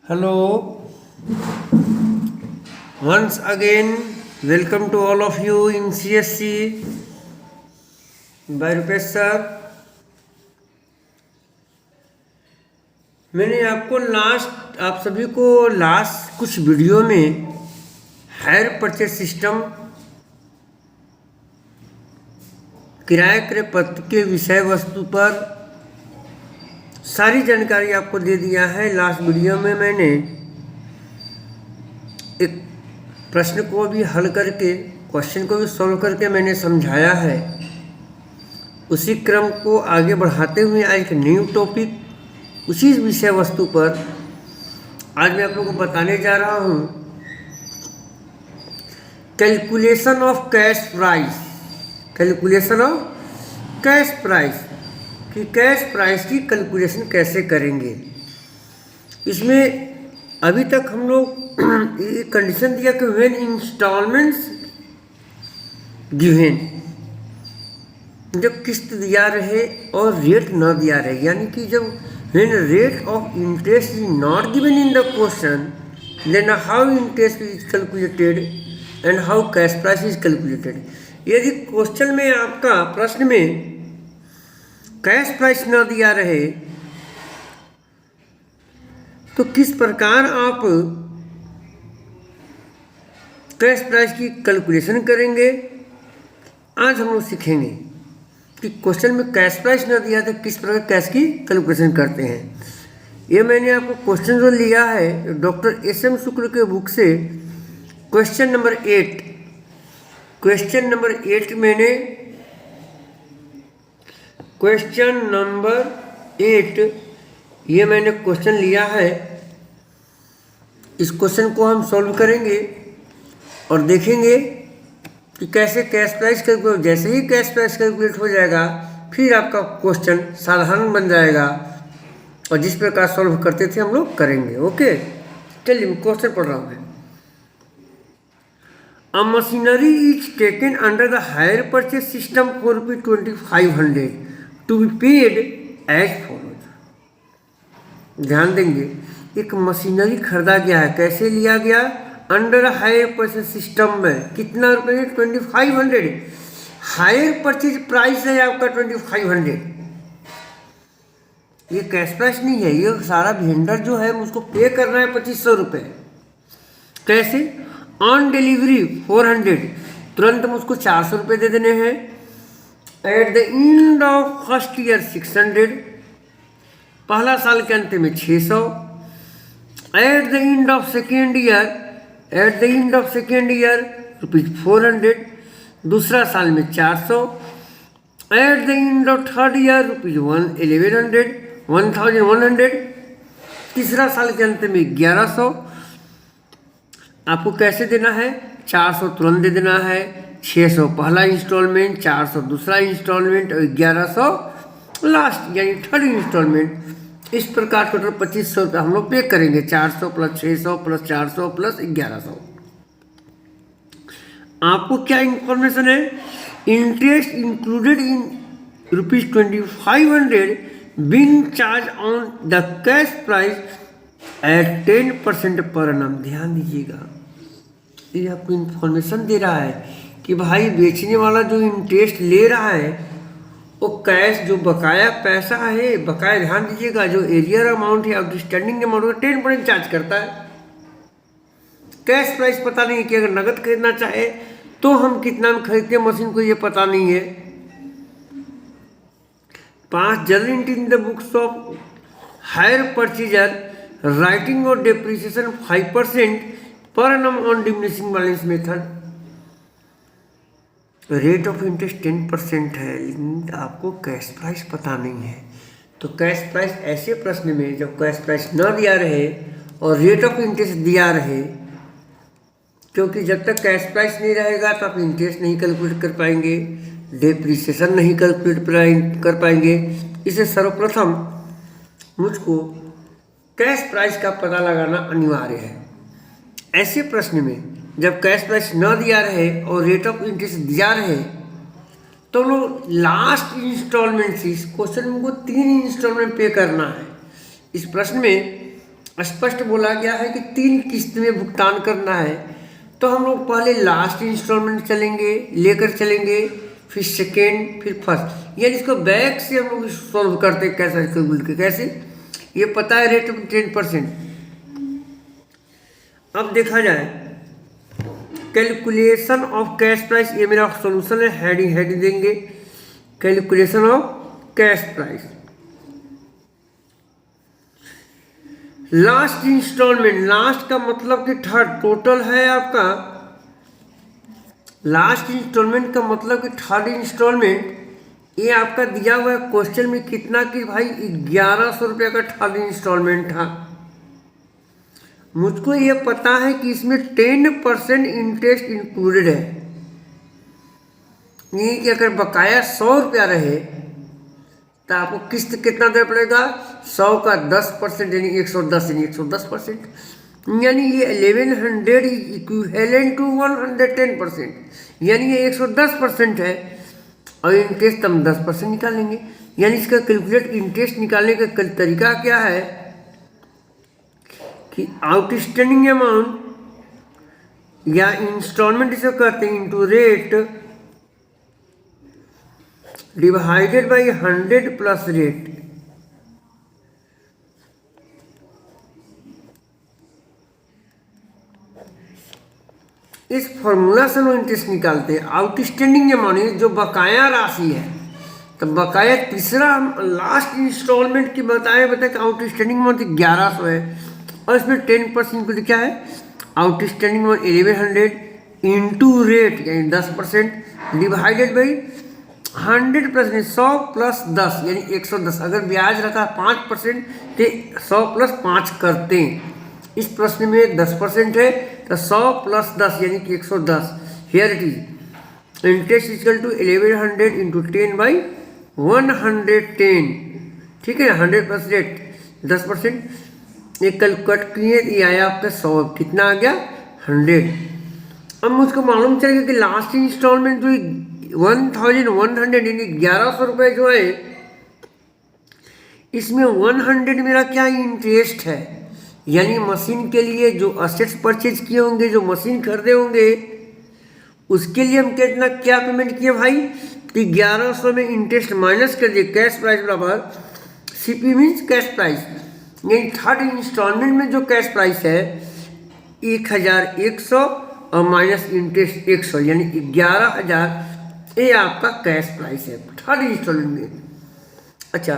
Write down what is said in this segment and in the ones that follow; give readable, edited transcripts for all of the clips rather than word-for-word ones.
Hello, once again, welcome to all of you in CSC by Rupesh sir. मैंने आप सभी को last कुछ वीडियो में हायर परचेज सिस्टम किराए क्रय पत्र के विषय वस्तु पर सारी जानकारी आपको दे दिया है। लास्ट वीडियो में मैंने एक प्रश्न को भी हल करके क्वेश्चन को भी सॉल्व करके मैंने समझाया है। उसी क्रम को आगे बढ़ाते हुए आज एक न्यू टॉपिक उसी विषय वस्तु पर आज मैं आप लोगों को बताने जा रहा हूँ। Calculation of cash price, calculation of cash price कि कैश प्राइस की कैलकुलेशन कैसे करेंगे। इसमें अभी तक हम लोग एक कंडीशन दिया कि व्हेन इंस्टॉलमेंट्स गिवन, जब किस्त दिया रहे और रेट न दिया रहे, यानी कि जब when rate of interest is not given in the question, then how interest is calculated and how cash price is calculated. यदि क्वेश्चन में आपका प्रश्न में कैश प्राइस न दिया रहे तो किस प्रकार आप कैश प्राइस की कैलकुलेशन करेंगे, आज हम लोग सीखेंगे कि क्वेश्चन में कैश प्राइस न दिया तो किस प्रकार कैश की कैलकुलेशन करते हैं। ये मैंने आपको क्वेश्चन जो लिया है डॉक्टर एस.एम. शुक्ल के बुक से, question number 8, question number 8 question number 8 ये मैंने क्वेश्चन लिया है। इस क्वेश्चन को हम सॉल्व करेंगे और देखेंगे कि कैसे कैश प्राइस कैलकुलेट, जैसे ही कैश प्राइस कैलकुलेट हो जाएगा फिर आपका क्वेश्चन साधारण बन जाएगा और जिस प्रकार सॉल्व करते थे हम लोग करेंगे। ओके, चलिए मैं क्वेश्चन पढ़ रहा हूँ। A machinery is taken under the hire purchase system for ₹2500 to be paid as follows। ध्यान देंगे, एक मशीनरी खरीदा गया है, कैसे लिया गया, अंडर हायर परचेज सिस्टम में। कितना रुपए है? 2500। हायर परचेज प्राइस है आपका 2500। ये कैश प्राइस नहीं है, ये सारा वेंडर जो है उसको पे करना है 2500 रुपये। कैसे? ऑन डिलीवरी 400, तुरंत हम उसको 400 रुपये दे देने हैं। At the end of first year 600, पहला साल के अंत में 600। At the end of second year, at the end of second year ₹400, दूसरा साल में 400। At the end of third year ₹1100, तीसरा साल के अंत में 1100। आपको कैसे देना है? 400 तुरंत दे देना है, 600 पहला इंस्टॉलमेंट, 400 दूसरा इंस्टॉलमेंट और 1100 लास्ट यानी थर्ड इंस्टॉलमेंट। इस प्रकार टोटल 2500 रुपये हम लोग पे करेंगे। 400 प्लस 600 प्लस 400 प्लस 1100। आपको क्या इंफॉर्मेशन है? Interest included in ₹2500 being charge on the cash price at 10% per annum। ध्यान दीजिएगा, ये आपको इंफॉर्मेशन दे रहा है कि भाई बेचने वाला जो इंटरेस्ट ले रहा है वो कैश जो बकाया पैसा है, बकाया ध्यान दीजिएगा, जो एरियर अमाउंट है आउटस्टैंडिंग अमाउंट का 10% चार्ज करता है। कैश प्राइस पता नहीं है कि अगर नगद खरीदना चाहे तो हम कितना में खरीदते हैं मशीन को, ये पता नहीं है। 5 journal entry in the books of hire purchaser, writing और depreciation 5% per annum on diminishing balance method. Rate of interest 10% है, लेकिन आपको कैश प्राइस पता नहीं है। तो कैश प्राइस ऐसे प्रश्न में जब कैश प्राइस न दिया रहे और रेट ऑफ इंटरेस्ट दिया रहे, क्योंकि जब तक कैश प्राइस नहीं रहेगा तो आप इंटरेस्ट नहीं कैलकुलेट कर पाएंगे, डेप्रिसिएशन नहीं कैलकुलेट कर पाएंगे। इसे सर्वप्रथम मुझको कैश प्राइस का पता लगाना अनिवार्य है। ऐसे प्रश्न में जब कैश प्राइस न दिया रहे और रेट ऑफ इंटरेस्ट दिया रहे तो लोग लास्ट इंस्टॉलमेंट से, इस क्वेश्चन में को 3 इंस्टॉलमेंट पे करना है। इस प्रश्न में स्पष्ट बोला गया है कि 3 किस्त में भुगतान करना है। तो हम लोग पहले लास्ट इंस्टॉलमेंट लेकर चलेंगे, फिर सेकेंड, फिर फर्स्ट, यानी इसको बैक से हम लोग सॉल्व करते हैं। कैसे कैलकुलेट के कैसे, ये पता है रेट 10%। अब देखा जाए कैलकुलेशन ऑफ कैश प्राइस, ये मेरा सॉल्यूशन है। हेडिंग देंगे calculation of cash price. Last instalment, last का मतलब कि थर्ड, टोटल है आपका लास्ट इंस्टॉलमेंट का मतलब कि थर्ड इंस्टॉलमेंट। ये आपका दिया हुआ है क्वेश्चन में कितना कि भाई 1100 रुपये का थर्ड इंस्टॉलमेंट था। मुझको ये पता है कि इसमें 10% इंटरेस्ट इंक्लूडेड है। ये कि अगर बकाया 100 रुपया रहे तो आपको किस्त कितना देना पड़ेगा, 100 का 10% यानी 110, यानी 110%, यानी ये 1100 इज इक्विवेलेंट टू 110%, यानी ये 110% है। और इंटरेस्ट हम 10% निकालेंगे, यानी इसका कैलकुलेट इंटरेस्ट निकालने का तरीका क्या है कि आउटस्टैंडिंग अमाउंट या इंस्टॉलमेंट इसे कहते हैं into rate divided by 100 plus rate. इस फॉर्मूला से हम इंटरेस्ट निकालते हैं। आउटस्टैंडिंग अमाउंट जो बकाया राशि है, तो बकाया तीसरा लास्ट इंस्टॉलमेंट की बताए कि आउटस्टैंडिंग अमाउंट 1100 है और इसमें 10% को क्या है, आउटस्टैंडिंग अमाउंट 1100 इंटू रेट यानी 10% डिवाइडेड बाई 100 प्लस 100 प्लस 10 यानी 110। अगर ब्याज रहता है 5% तो 100 प्लस 5 करते हैं। इस प्रश्न में 10% है तो 100 प्लस 10 यानी कि 110। Here it is interest equal to 1100 into 10 by 110। ठीक है, 100 प्लस रेट 10%। ये कल कट किए, ये आया आपका 100, कितना आ गया 100। अब मुझको मालूम चलेगा कि लास्ट इंस्टॉलमेंट जो 1100 यानी 1100 रुपये जो है, इसमें 100 मेरा क्या इंटरेस्ट है, यानी मशीन के लिए जो असेट्स परचेज किए होंगे, जो मशीन खरीदे होंगे, उसके लिए हम कितना क्या पेमेंट किए भाई, कि 1100 में इंटरेस्ट माइनस कर दिए। कैश प्राइस बराबर सीपी मीन्स कैश प्राइस, यानी थर्ड इंस्टॉलमेंट में जो कैश प्राइस है 1100 और माइनस इंटरेस्ट 100 यानी 11000, ये आपका कैश प्राइस है थर्ड इंस्टॉलमेंट में। अच्छा,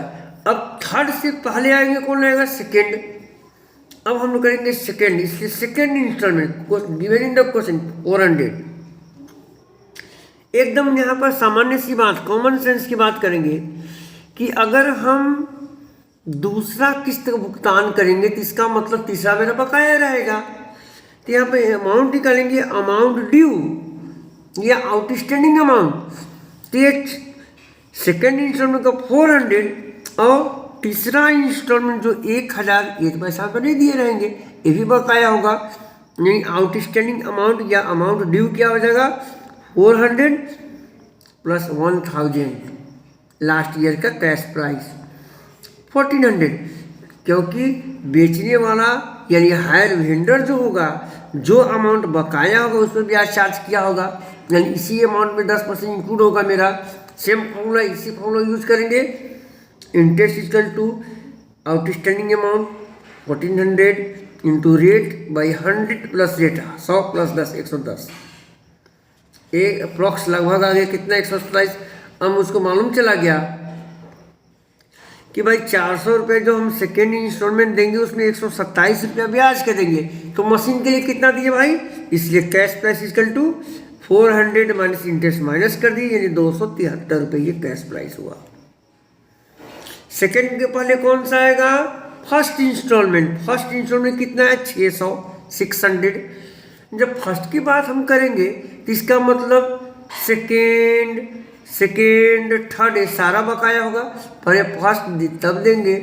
अब थर्ड से पहले आएंगे कौन आएगा, सेकेंड। अब हम लोग करेंगे सेकेंड, इसलिए second instalment given in the question 400। एकदम यहाँ पर सामान्य सी बात, कॉमन सेंस की बात करेंगे कि अगर हम दूसरा किस्त का भुगतान करेंगे तो इसका मतलब तीसरा मेरा बकाया रहेगा। तो यहाँ पे अमाउंट निकालेंगे, अमाउंट ड्यू या आउटस्टैंडिंग अमाउंट। तो ये सेकेंड इंस्टॉलमेंट का 400 और तीसरा इंस्टॉलमेंट जो 1000, ये तो पैसा तो नहीं दिए रहेंगे, ये भी बकाया होगा। नहीं, आउटस्टैंडिंग अमाउंट या अमाउंट ड्यू क्या हो जाएगा, 400 प्लस 1000 लास्ट ईयर का कैश प्राइस 1400, क्योंकि बेचने वाला यानी हायर वेंडर जो होगा, जो अमाउंट बकाया होगा उसमें ब्याज चार्ज किया होगा, यानी इसी अमाउंट में 10% इंक्लूड होगा मेरा। सेम फॉर्मूला, इसी फॉर्मूला यूज करेंगे। Interest equal to outstanding amount 1400 into rate by 100 plus rate 100 plus 10 110। एक अप्रॉक्स लगभग आ गया कितना, 127। अब मुझको मालूम चला गया कि भाई 400 रुपये जो हम सेकेंड इंस्टॉलमेंट देंगे उसमें 127 रुपया ब्याज के देंगे, तो मशीन के लिए कितना दिए भाई, इसलिए cash price equal to 400 minus interest minus कर दिए, यानी 273 रुपये ये कैश प्राइस हुआ। सेकेंड के पहले कौन सा आएगा, फर्स्ट इंस्टॉलमेंट। फर्स्ट इंस्टॉलमेंट कितना है, 600। जब फर्स्ट की बात हम करेंगे तो इसका मतलब सेकेंड थर्ड ये सारा बकाया होगा। पहले फर्स्ट तब देंगे,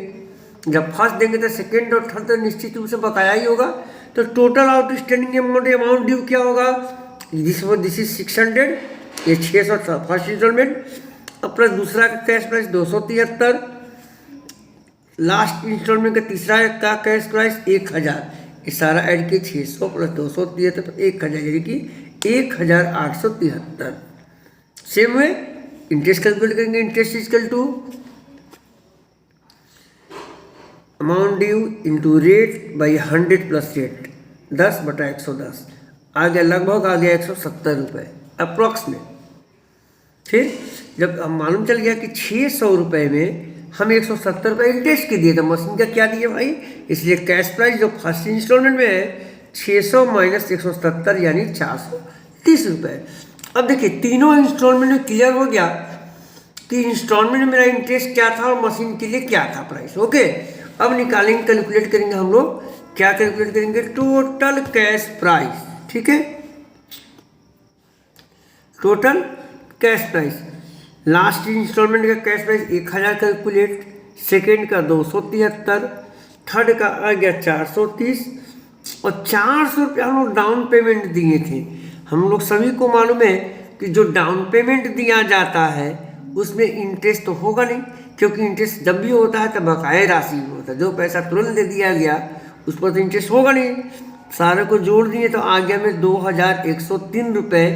जब फर्स्ट देंगे तो सेकेंड और थर्ड तो निश्चित रूप से बकाया ही होगा। तो टोटल आउटस्टैंडिंग अमाउंट ड्यू क्या होगा, दिस इज 600, ये 600 फर्स्ट इंस्टॉलमेंट, और प्लस दूसरा का कैश प्राइस 273 लास्ट इंस्टॉलमेंट का तीसरा का कैश प्राइस 1000, ये सारा ऐड किए 600 प्लस 273 तो 1000 यानी कि 1873। सेम वे इंटरेस्ट कैलकुलेट करेंगे। Interest equal to amount due into rate by 100 plus rate, 10/110 आ गया, लगभग आ गया 170 रुपये अप्रॉक्स में। फिर जब हम मालूम चल गया कि 600 रुपये में हम 170 रुपये इंटरेस्ट के दिए, तो मशीन का क्या दिए भाई, इसलिए कैश प्राइस जो फर्स्ट इंस्टॉलमेंट में है 600 माइनस 170 यानी 430 रुपये। अब देखिए तीनों इंस्टॉलमेंट में क्लियर हो गया कि इंस्टॉलमेंट में मेरा इंटरेस्ट क्या था और मशीन के लिए क्या था प्राइस। ओके, अब निकालेंगे, कैलकुलेट करेंगे हम लोग। क्या कैलकुलेट करेंगे, टोटल कैश प्राइस। ठीक है, total cash price, last instalment का कैश प्राइस 1000 कैलकुलेट, सेकेंड का 273, थर्ड का आ गया 430 और 400 रुपया हम लोग डाउन पेमेंट दिए थे। हम लोग सभी को मालूम है कि जो डाउन पेमेंट दिया जाता है उसमें इंटरेस्ट तो होगा नहीं, क्योंकि इंटरेस्ट जब भी होता है तब बकाया राशि में होता है। जो पैसा तुरंत दे दिया गया उस पर तो इंटरेस्ट होगा नहीं। सारे को जोड़ दिए तो आ गया में 2103 रुपये।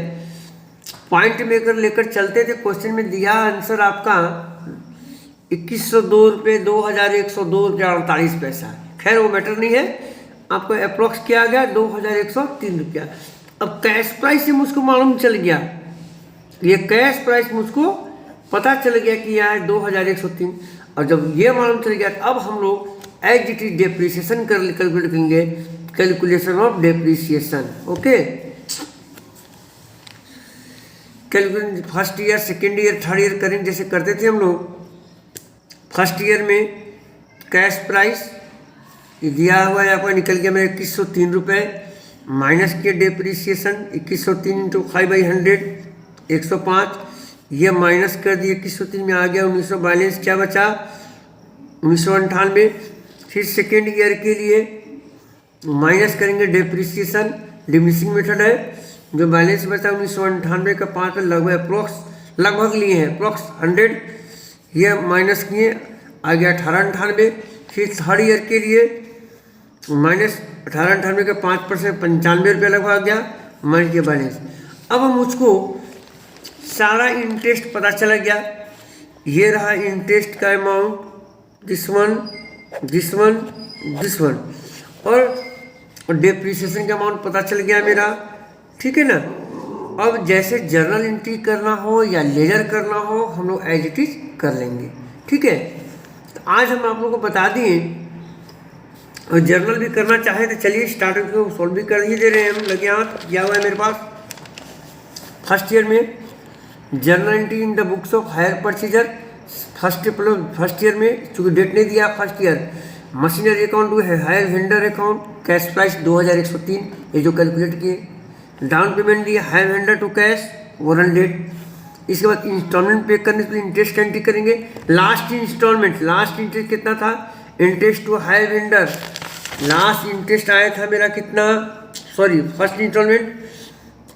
पॉइंट मेकर लेकर चलते थे, क्वेश्चन में दिया आंसर आपका 2102 रुपये, 2102 रुपया 48 पैसा। खैर वो मैटर नहीं है, आपको अप्रोक्स किया गया 2103 रुपया। अब कैश प्राइस से मुझको मालूम चल गया, ये कैश प्राइस मुझको पता चल गया कि यह है 2103। और जब ये मालूम चल गया अब हम लोग as it is depreciation calculate करेंगे, calculation of depreciation. Okay, calculation first year, second year, third year करेंगे जैसे करते थे हम लोग। फर्स्ट ईयर में कैश प्राइस दिया हुआ है आपका, निकल गया मेरा 2103 रुपये, माइनस किया डेप्रिसिएशन 2103 इंटू 5/100 105, ये माइनस कर दिए 2103 में आ गया 1900, बैलेंस क्या बचा 1998। फिर सेकेंड ईयर के लिए माइनस करेंगे डेप्रिसिएशन, डिमिनिशिंग मेथड है, जो बैलेंस बचा 1998 का 5 पे लगभग लिए हैं अप्रॉक्स 100, ये माइनस किए आ गया 1898। फिर थर्ड ईयर के लिए माइनस 1898 का 5% 95 रुपये लगभग आ गया, माइनस के बैलेंस। अब हम मुझको सारा इंटरेस्ट पता चला गया, ये रहा इंटरेस्ट का अमाउंट, दिस वन और डेप्रिसिएशन का अमाउंट पता चल गया मेरा। ठीक है ना। अब जैसे जर्नल एंट्री करना हो या लेजर करना हो हम लोग एज इट इज कर लेंगे। ठीक है, तो आज हम आप लोगों को बता दिए, और जर्नल भी करना चाहे तो चलिए स्टार्ट को सॉल्व भी कर ही दे रहे हैं हम, लगे हाथ किया हुआ है मेरे पास। फर्स्ट ईयर में journal entry in the books of hire purchaser, first year में चूँकि डेट नहीं दिया फर्स्ट ईयर, मशीनरी अकाउंट है, hire vendor account, cash price 2103 ये जो कैलकुलेट किए, डाउन पेमेंट दिया हायर वेंडर टू कैश 100। इसके बाद इंस्टॉलमेंट पे करने के लिए इंटरेस्ट एंट्री करेंगे। लास्ट इंटरेस्ट कितना था, interest to hire vendor, last interest आया था मेरा कितना, फर्स्ट इंस्टॉलमेंट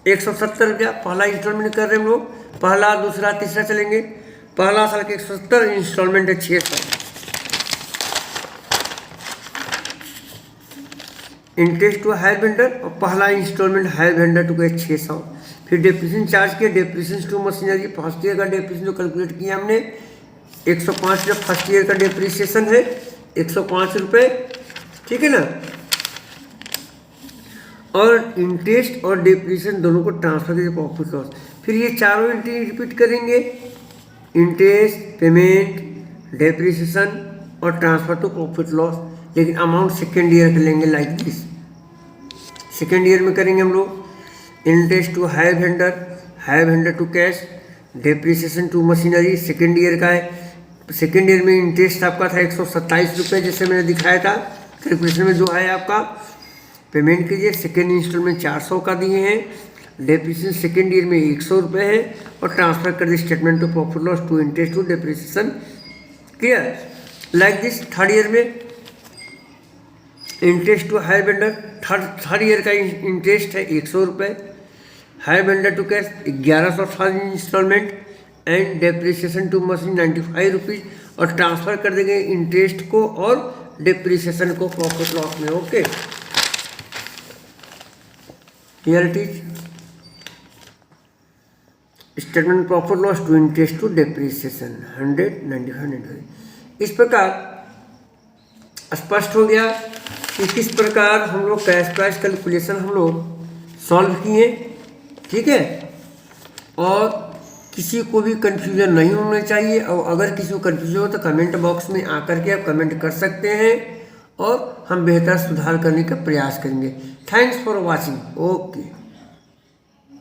170 रुपया, पहला इंस्टॉलमेंट कर रहे हैं हम लोग, पहला दूसरा तीसरा चलेंगे। पहला साल के 170, इंस्टॉलमेंट है 600, इंटरेस्ट टू हायर वेंडर और पहला instalment hire vendor to cash 600। फिर डेप्रिसिएशन चार्ज किया, depreciation to machinery, first year का डेप्रिसिएशन जो कैलकुलेट किया हमने 105 रुपये, फर्स्ट ईयर का डेप्रिसिएशन है 105 रुपये। ठीक है ना। और इंटरेस्ट और डेप्रिसिएशन दोनों को ट्रांसफर करके प्रॉफिट लॉस, फिर ये चारों एंट्री रिपीट करेंगे, इंटरेस्ट, पेमेंट, डेप्रिसिएशन और ट्रांसफर टू प्रॉफिट लॉस। लेकिन अमाउंट सेकेंड ईयर का लेंगे लाइक दिस। सेकेंड ईयर में करेंगे हम लोग interest to hire vendor to cash, depreciation to machinery, second year का है। सेकेंड ईयर में इंटरेस्ट आपका था 127 रुपये, जैसे मैंने दिखाया था कैलकुलेशन में जो है आपका। पेमेंट कीजिए, सेकेंड इंस्टॉलमेंट 400 का दिए हैं, डेप्रिसिएशन सेकेंड ईयर में 100 रुपये है, और ट्रांसफर कर दिए statement to profit loss to interest to depreciation. Clear, like this. Third year में interest to hire vendor, third year का इंटरेस्ट है 100 रुपये, hire vendor to cash 1100 instalment, and depreciation to machine 95 rupees, और transfer कर देंगे interest को और depreciation को प्रॉफिट लॉस में। Okay, here it is statement profit loss to interest to depreciation 195। इस प्रकार स्पष्ट हो गया कि किस प्रकार हम लोग कैश प्राइस कैलकुलेशन हम लोग सॉल्व किए। ठीक है, और किसी को भी कंफ्यूजन नहीं होना चाहिए, और अगर किसी को कंफ्यूजन हो तो कमेंट बॉक्स में आकर के आप कमेंट कर सकते हैं और हम बेहतर सुधार करने का प्रयास करेंगे। Thanks for watching. ओके।